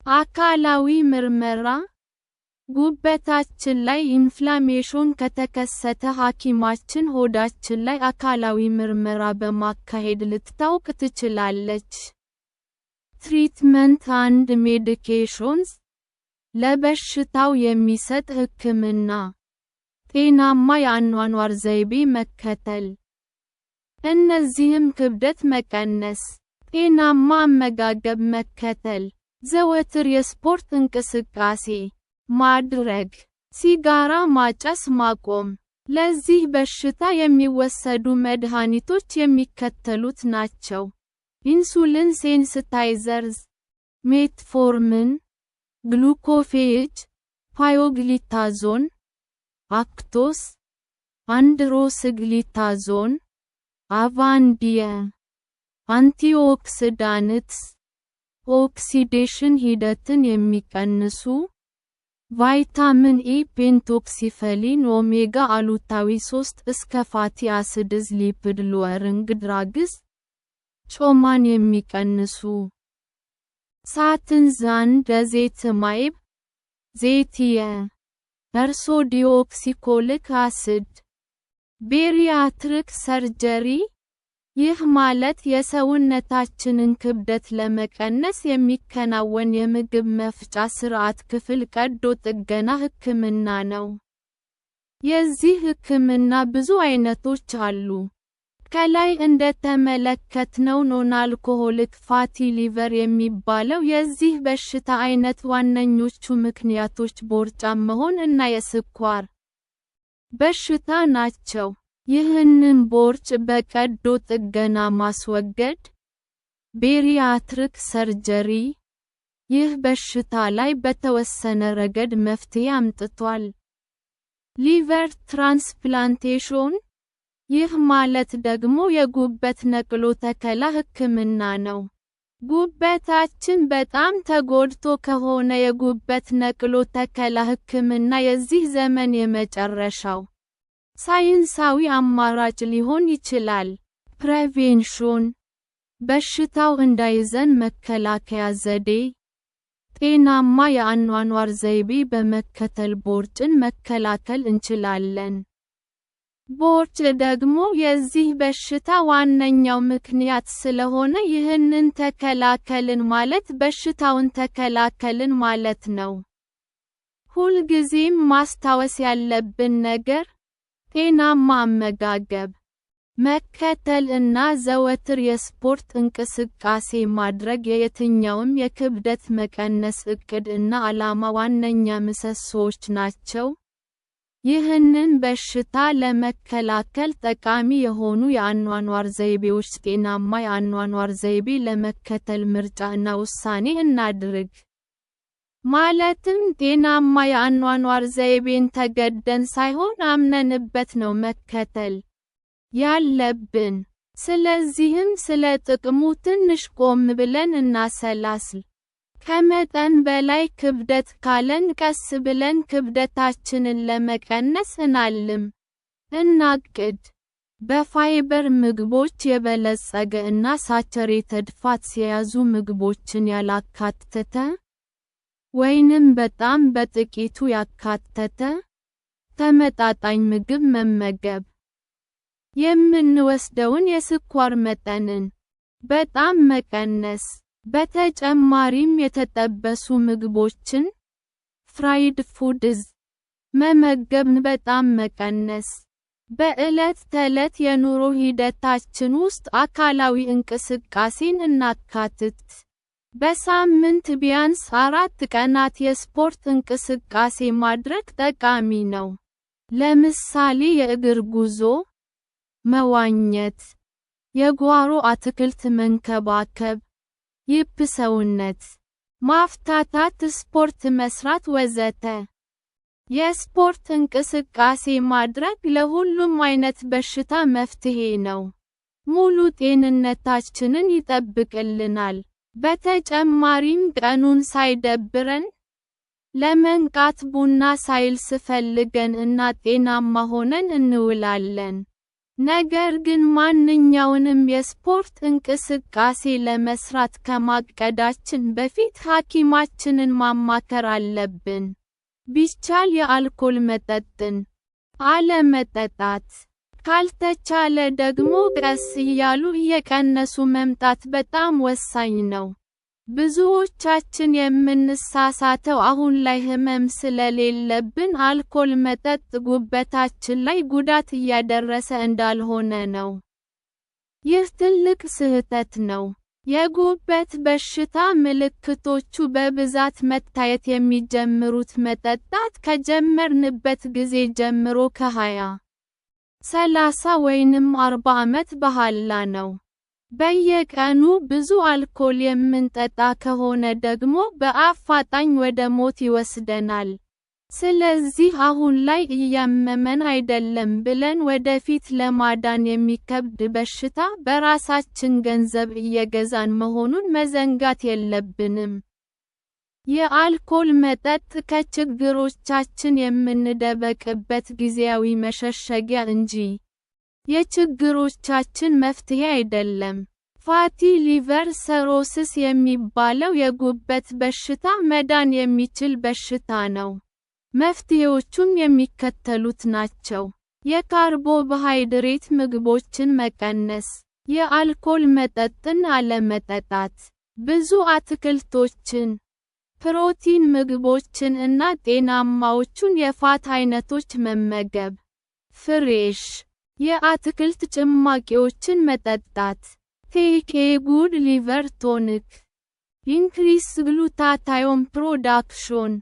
አካላዊ ምርመራ ጉበታችን ላይ ኢንፍላሜሽን ከተከሰተ ሐኪማችን ሆዳችን ላይ አካላዊ ምርመራ በማካሄድ ልታውቅ ትችላለች። ትሪትመንት አንድ ሜዲኬሽንስ ለበሽታው የሚሰጥ ሕክምና ጤናማ የአኗኗር ዘይቤ መከተል። እነዚህም ክብደት መቀነስ፣ ጤናማ አመጋገብ መከተል፣ ዘወትር የስፖርት እንቅስቃሴ ማድረግ፣ ሲጋራ ማጨስ ማቆም። ለዚህ በሽታ የሚወሰዱ መድኃኒቶች የሚከተሉት ናቸው። ኢንሱሊን ሴንስታይዘርስ፣ ሜትፎርሚን፣ ግሉኮፌጅ፣ ፓዮግሊታዞን፣ አክቶስ፣ አንድሮስግሊታዞን፣ አቫንዲየ። አንቲኦክሲዳንትስ ኦክሲዴሽን ሂደትን የሚቀንሱ ቫይታሚን ኢ፣ ፔንቶክሲፈሊን፣ ኦሜጋ አሉታዊ 3 እስከ ፋቲ አሲድስ፣ ሊፒድ ሎወሪንግ ድራግስ ጮማን የሚቀንሱ ሳትን ዛንድ ዘይትማይብ ዘይትየ ሶዲዮኦክሲኮሊክ አሲድ። ቤሪያትሪክ ሰርጀሪ ይህ ማለት የሰውነታችንን ክብደት ለመቀነስ የሚከናወን የምግብ መፍጫ ስርዓት ክፍል ቀዶ ጥገና ሕክምና ነው። የዚህ ሕክምና ብዙ አይነቶች አሉ። ከላይ እንደተመለከትነው ኖን አልኮሆሊክ ፋቲ ሊቨር የሚባለው የዚህ በሽታ አይነት ዋነኞቹ ምክንያቶች ቦርጫም መሆን እና የስኳር በሽታ ናቸው። ይህንን ቦርጭ በቀዶ ጥገና ማስወገድ ቤሪያትሪክ ሰርጀሪ ይህ በሽታ ላይ በተወሰነ ረገድ መፍትሄ አምጥቷል። ሊቨር ትራንስፕላንቴሽን ይህ ማለት ደግሞ የጉበት ነቅሎ ተከላ ሕክምና ነው። ጉበታችን በጣም ተጎድቶ ከሆነ የጉበት ነቅሎ ተከላ ሕክምና የዚህ ዘመን የመጨረሻው ሳይንሳዊ አማራጭ ሊሆን ይችላል። ፕሬቬንሽን በሽታው እንዳይዘን መከላከያ ዘዴ ጤናማ የአኗኗር ዘይቤ በመከተል ቦርጭን መከላከል እንችላለን። ቦርጭ ደግሞ የዚህ በሽታ ዋነኛው ምክንያት ስለሆነ ይህንን ተከላከልን ማለት በሽታውን ተከላከልን ማለት ነው። ሁልጊዜም ማስታወስ ያለብን ነገር ጤናማ አመጋገብ መከተል እና ዘወትር የስፖርት እንቅስቃሴ ማድረግ የየትኛውም የክብደት መቀነስ ዕቅድ እና ዓላማ ዋነኛ ምሰሶዎች ናቸው። ይህንን በሽታ ለመከላከል ጠቃሚ የሆኑ የአኗኗር ዘይቤዎች ጤናማ የአኗኗር ዘይቤ ለመከተል ምርጫ እና ውሳኔ እናድርግ። ማለትም ጤናማ የአኗኗር ዘይቤን ተገደን ሳይሆን አምነንበት ነው መከተል ያለብን። ስለዚህም ስለ ጥቅሙ ትንሽ ቆም ብለን እናሰላስል። ከመጠን በላይ ክብደት ካለን ቀስ ብለን ክብደታችንን ለመቀነስ እናልም፣ እናቅድ። በፋይበር ምግቦች የበለጸገ እና ሳቸሬትድ ፋትስ የያዙ ምግቦችን ያላካተተ ወይንም በጣም በጥቂቱ ያካተተ ተመጣጣኝ ምግብ መመገብ። የምንወስደውን የስኳር መጠንን በጣም መቀነስ። በተጨማሪም የተጠበሱ ምግቦችን ፍራይድ ፉድስ መመገብን በጣም መቀነስ። በዕለት ተዕለት የኑሮ ሂደታችን ውስጥ አካላዊ እንቅስቃሴን እናካትት። በሳምንት ቢያንስ 4 ቀናት የስፖርት እንቅስቃሴ ማድረግ ጠቃሚ ነው። ለምሳሌ የእግር ጉዞ፣ መዋኘት፣ የጓሮ አትክልት መንከባከብ፣ ይብ ሰውነት ማፍታታት፣ ስፖርት መስራት ወዘተ። የስፖርት እንቅስቃሴ ማድረግ ለሁሉም አይነት በሽታ መፍትሄ ነው። ሙሉ ጤንነታችንን ይጠብቅልናል። በተጨማሪም ቀኑን ሳይደብረን ለመንቃት ቡና ሳይልስ ፈልገን እና ጤናማ ሆነን እንውላለን። ነገር ግን ማንኛውንም የስፖርት እንቅስቃሴ ለመስራት ከማቀዳችን በፊት ሐኪማችንን ማማከር አለብን። ቢቻል የአልኮል መጠጥን አለመጠጣት፣ ካልተቻለ ደግሞ ቀስ እያሉ እየቀነሱ መምጣት በጣም ወሳኝ ነው። ብዙዎቻችን የምንሳሳተው አሁን ላይ ህመም ስለሌለብን አልኮል መጠጥ ጉበታችን ላይ ጉዳት እያደረሰ እንዳልሆነ ነው። ይህ ትልቅ ስህተት ነው። የጉበት በሽታ ምልክቶቹ በብዛት መታየት የሚጀምሩት መጠጣት ከጀመርንበት ጊዜ ጀምሮ ከ20፣ 30 ወይንም 40 ዓመት በኋላ ነው። በየቀኑ ብዙ አልኮል የምንጠጣ ከሆነ ደግሞ በአፋጣኝ ወደ ሞት ይወስደናል። ስለዚህ አሁን ላይ እያመመን አይደለም ብለን ወደፊት ለማዳን የሚከብድ በሽታ በራሳችን ገንዘብ እየገዛን መሆኑን መዘንጋት የለብንም። የአልኮል መጠጥ ከችግሮቻችን የምንደበቅበት ጊዜያዊ መሸሸጊያ እንጂ የችግሮቻችን መፍትሄ አይደለም። ፋቲ ሊቨር ሰሮሲስ የሚባለው የጉበት በሽታ መዳን የሚችል በሽታ ነው። መፍትሄዎቹም የሚከተሉት ናቸው። የካርቦሃይድሬት ምግቦችን መቀነስ፣ የአልኮል መጠጥን አለመጠጣት፣ ብዙ አትክልቶችን፣ ፕሮቲን ምግቦችን እና ጤናማዎቹን የፋት አይነቶች መመገብ፣ ፍሬሽ የአትክልት ጭማቂዎችን መጠጣት። ቴክ ኤ ጉድ ሊቨር ቶኒክ። ኢንክሪስ ግሉታታዮን ፕሮዳክሽን